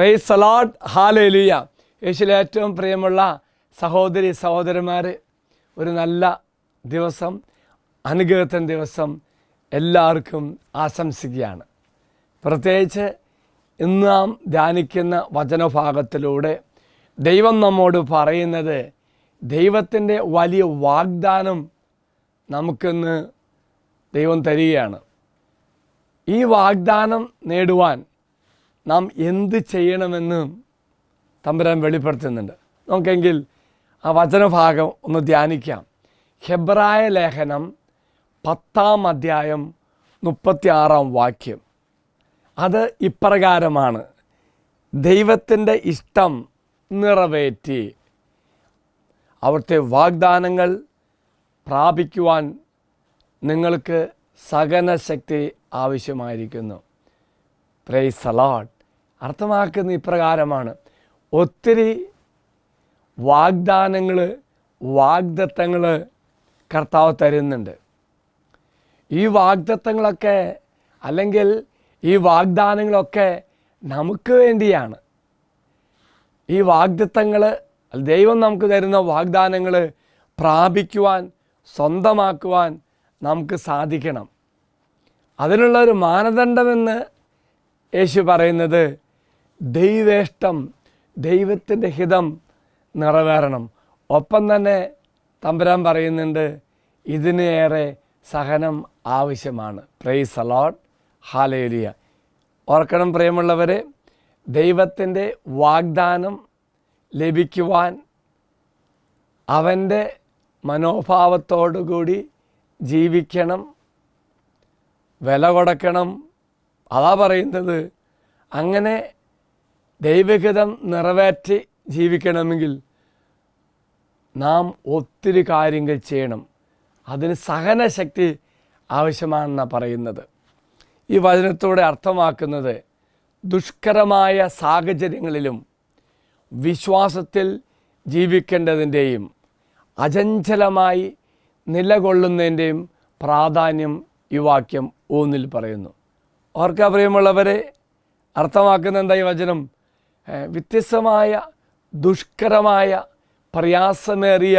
Price the Lord, hallelujah. യേശുവിൽ ഏറ്റവും പ്രിയമുള്ള സഹോദരി സഹോദരന്മാർ, ഒരു നല്ല ദിവസം, അനുഗ്രഹത്തിൻ്റെ ദിവസം എല്ലാവർക്കും ആശംസിക്കുകയാണ്. പ്രത്യേകിച്ച് ഇന്ന് നാം ധ്യാനിക്കുന്ന വചനഭാഗത്തിലൂടെ ദൈവം നമ്മോട് പറയുന്നത് ദൈവത്തിൻ്റെ വലിയ വാഗ്ദാനം നമുക്കിന്ന് ദൈവം തരികയാണ്. ഈ വാഗ്ദാനം നേടുവാൻ നാം എന്ത് ചെയ്യണമെന്ന് തമ്പുരാൻ വെളിപ്പെടുത്തുന്നുണ്ട്. നമുക്കെങ്കിൽ ആ വചനഭാഗം ഒന്ന് ധ്യാനിക്കാം. ഹെബ്രായ ലേഖനം 10-ാം അധ്യായം 36-ാം വാക്യം. അത് ഇപ്രകാരമാണ്: ദൈവത്തിൻ്റെ ഇഷ്ടം നിറവേറ്റി അവിടുത്തെ വാഗ്ദാനങ്ങൾ പ്രാപിക്കുവാൻ നിങ്ങൾക്ക് സഹനശക്തി ആവശ്യമായിരിക്കുന്നു. Praise the lord. അർത്ഥമാക്കുന്ന ഇപ്രകാരമാണ്: ഒത്തിരി വാഗ്ദത്തങ്ങൾ കർത്താവ് തരുന്നുണ്ട്. ഈ വാഗ്ദത്തങ്ങളൊക്കെ അല്ലെങ്കിൽ ഈ വാഗ്ദാനങ്ങളൊക്കെ നമുക്ക് വേണ്ടിയാണ്. ഈ വാഗ്ദത്തങ്ങൾ, ദൈവം നമുക്ക് തരുന്ന വാഗ്ദാനങ്ങൾ പ്രാപിക്കുവാൻ, സ്വന്തമാക്കുവാൻ നമുക്ക് സാധിക്കണം. അതിനുള്ളൊരു മാനദണ്ഡമെന്ന് യേശു പറയുന്നത് ദൈവേഷ്ടം, ദൈവത്തിൻ്റെ ഹിതം നിറവേറണം. ഒപ്പം തന്നെ തമ്പുരാൻ പറയുന്നുണ്ട്, ഇതിനേറെ സഹനം ആവശ്യമാണ്. Price the Lord, hallelujah. ഓർക്കണം പ്രിയമുള്ളവരെ, ദൈവത്തിൻ്റെ വാഗ്ദാനം ലഭിക്കുവാൻ അവൻ്റെ മനോഭാവത്തോടുകൂടി ജീവിക്കണം, വില കൊടുക്കണം. അതാ പറയുന്നത്. അങ്ങനെ ദൈവഹിതം നിറവേറ്റി ജീവിക്കണമെങ്കിൽ നാം ഒത്തിരി കാര്യങ്ങൾ ചെയ്യണം. അതിന് സഹനശക്തി ആവശ്യമാണെന്നാണ് പറയുന്നത്. ഈ വചനത്തോടെ അർത്ഥമാക്കുന്നത് ദുഷ്കരമായ സാഹചര്യങ്ങളിലും വിശ്വാസത്തിൽ ജീവിക്കേണ്ടതിൻ്റെയും അചഞ്ചലമായി നിലകൊള്ളുന്നതിൻ്റെയും പ്രാധാന്യം ഈ വാക്യം ഊന്നിൽ പറയുന്നു. ഓർക്കുക പ്രിയമുള്ളവരെ, അർത്ഥമാക്കുന്ന എന്താ ഈ വചനം? വ്യത്യസ്തമായ ദുഷ്കരമായ പ്രയാസമേറിയ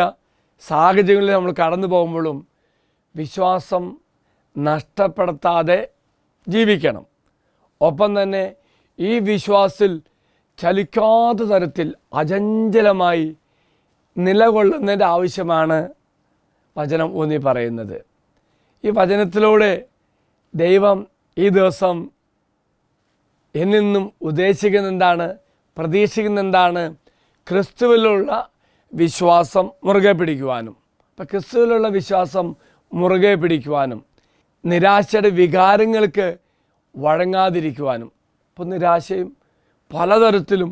സാഹചര്യങ്ങളിൽ നമ്മൾ കടന്നു പോകുമ്പോഴും വിശ്വാസം നഷ്ടപ്പെടുത്താതെ ജീവിക്കണം. ഒപ്പം തന്നെ ഈ വിശ്വാസത്തിൽ ചലിക്കാത്ത തരത്തിൽ അചഞ്ചലമായി നിലകൊള്ളുന്നതിൻ്റെ ആവശ്യമാണ് വചനം ഊന്നി പറയുന്നത്. ഈ വചനത്തിലൂടെ ദൈവം ഈ ദിവസം എന്നിന്നും ഉദ്ദേശിക്കുന്ന എന്താണ്, പ്രതീക്ഷിക്കുന്ന എന്താണ്? ക്രിസ്തുവിലുള്ള വിശ്വാസം മുറുകെ പിടിക്കുവാനും. അപ്പം ക്രിസ്തുവിലുള്ള വിശ്വാസം മുറുകെ പിടിക്കുവാനും, നിരാശയുടെ വികാരങ്ങൾക്ക് വഴങ്ങാതിരിക്കുവാനും. അപ്പോൾ നിരാശയും പലതരത്തിലും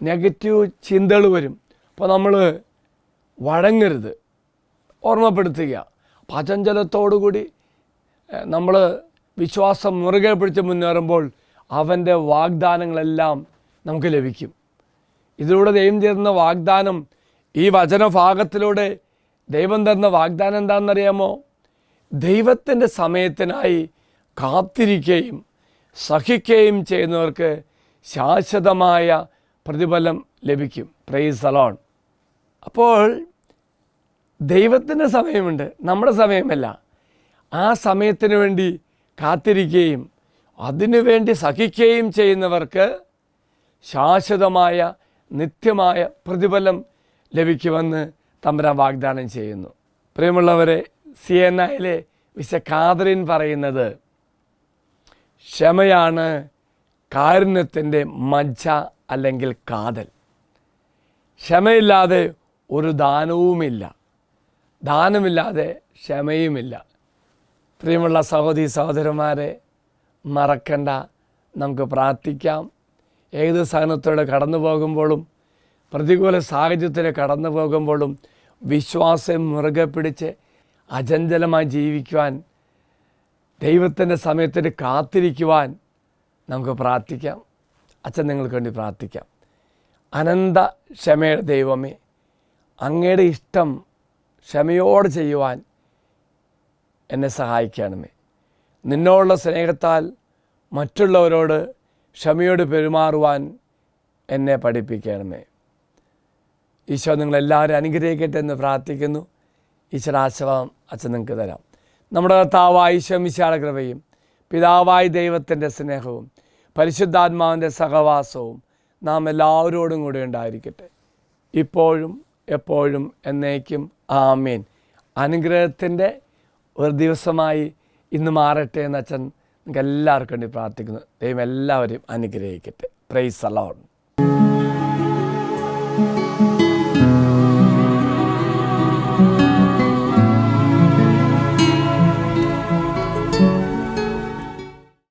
നെഗറ്റീവ് ചിന്തകൾ വരും. അപ്പോൾ നമ്മൾ വഴങ്ങരുത്, ഓർമ്മപ്പെടുത്തുക. അചഞ്ചലത്തോടുകൂടി നമ്മൾ വിശ്വാസം മുറുകെ പിടിച്ച് മുന്നേറുമ്പോൾ അവൻ്റെ വാഗ്ദാനങ്ങളെല്ലാം നമുക്ക് ലഭിക്കും. ഇതിലൂടെ ദൈവം തരുന്ന വാഗ്ദാനം, ഈ വചനഭാഗത്തിലൂടെ ദൈവം തരുന്ന വാഗ്ദാനം എന്താണെന്നറിയാമോ? ദൈവത്തിൻ്റെ സമയത്തിനായി കാത്തിരിക്കുകയും സഹിക്കുകയും ചെയ്യുന്നവർക്ക് ശാശ്വതമായ പ്രതിഫലം ലഭിക്കും. Price the Lord. അപ്പോൾ ദൈവത്തിൻ്റെ സമയമുണ്ട്, നമ്മുടെ സമയമല്ല. ആ സമയത്തിന് വേണ്ടി കാത്തിരിക്കുകയും അതിനുവേണ്ടി സഹിക്കുകയും ചെയ്യുന്നവർക്ക് ശാശ്വതമായ നിത്യമായ പ്രതിഫലം ലഭിക്കുമെന്ന് തമ്പുരാൻ വാഗ്ദാനം ചെയ്യുന്നു. പ്രിയമുള്ളവരെ, സിയനയിലെ വിശുദ്ധ കാതറിൻ പറയുന്നത്, ക്ഷമയാണ് കാരുണ്യത്തിൻ്റെ മജ്ജ അല്ലെങ്കിൽ കാതൽ. ക്ഷമയില്ലാതെ ഒരു ദാനവുമില്ല, ദാനമില്ലാതെ ക്ഷമയുമില്ല. പ്രിയമുള്ള സഹോദരി സഹോദരന്മാരെ, മറക്കണ്ട, നമുക്ക് പ്രാർത്ഥിക്കാം. ഏത് സഹനത്തോടെ കടന്നു പോകുമ്പോഴും, പ്രതികൂല സാഹചര്യത്തിൽ കടന്നു പോകുമ്പോഴും വിശ്വാസം മുറുകെ പിടിച്ച് അചഞ്ചലമായി ജീവിക്കുവാൻ, ദൈവത്തിൻ്റെ സമയത്തിന് കാത്തിരിക്കുവാൻ നമുക്ക് പ്രാർത്ഥിക്കാം. അച്ഛൻ നിങ്ങൾക്ക് വേണ്ടി പ്രാർത്ഥിക്കാം. അനന്ത ക്ഷമയുടെ ദൈവമേ, അങ്ങയുടെ ഇഷ്ടം ക്ഷമയോടെ ചെയ്യുവാൻ എന്നെ സഹായിക്കണമേ. നിന്നോടുള്ള സ്നേഹത്താൽ മറ്റുള്ളവരോട് ക്ഷമയോട് പെരുമാറുവാൻ എന്നെ പഠിപ്പിക്കണമേ. ഈശോ നിങ്ങളെല്ലാവരും അനുഗ്രഹിക്കട്ടെ എന്ന് പ്രാർത്ഥിക്കുന്നു. ഈശ്വരാശീർവാദം അച്ഛൻ നിങ്ങൾക്ക് തരാം. നമ്മുടെ കർത്താവായ ഈശോ മിശിഹായുടെ കൃപയും പിതാവായ ദൈവത്തിൻ്റെ സ്നേഹവും പരിശുദ്ധാത്മാവിൻ്റെ സഹവാസവും നാം എല്ലാവരോടും കൂടി ഉണ്ടായിരിക്കട്ടെ, ഇപ്പോഴും എപ്പോഴും എന്നേക്കും. ആമേൻ. അനുഗ്രഹത്തിൻ്റെ ഒരു ദിവസമായി ഇന്ന് മാറട്ടെ എന്ന് അച്ഛൻ നിങ്ങൾക്ക് എല്ലാവർക്കും വേണ്ടി പ്രാർത്ഥിക്കുന്നു. ദൈവം എല്ലാവരെയും അനുഗ്രഹിക്കട്ടെ. Price the Lord.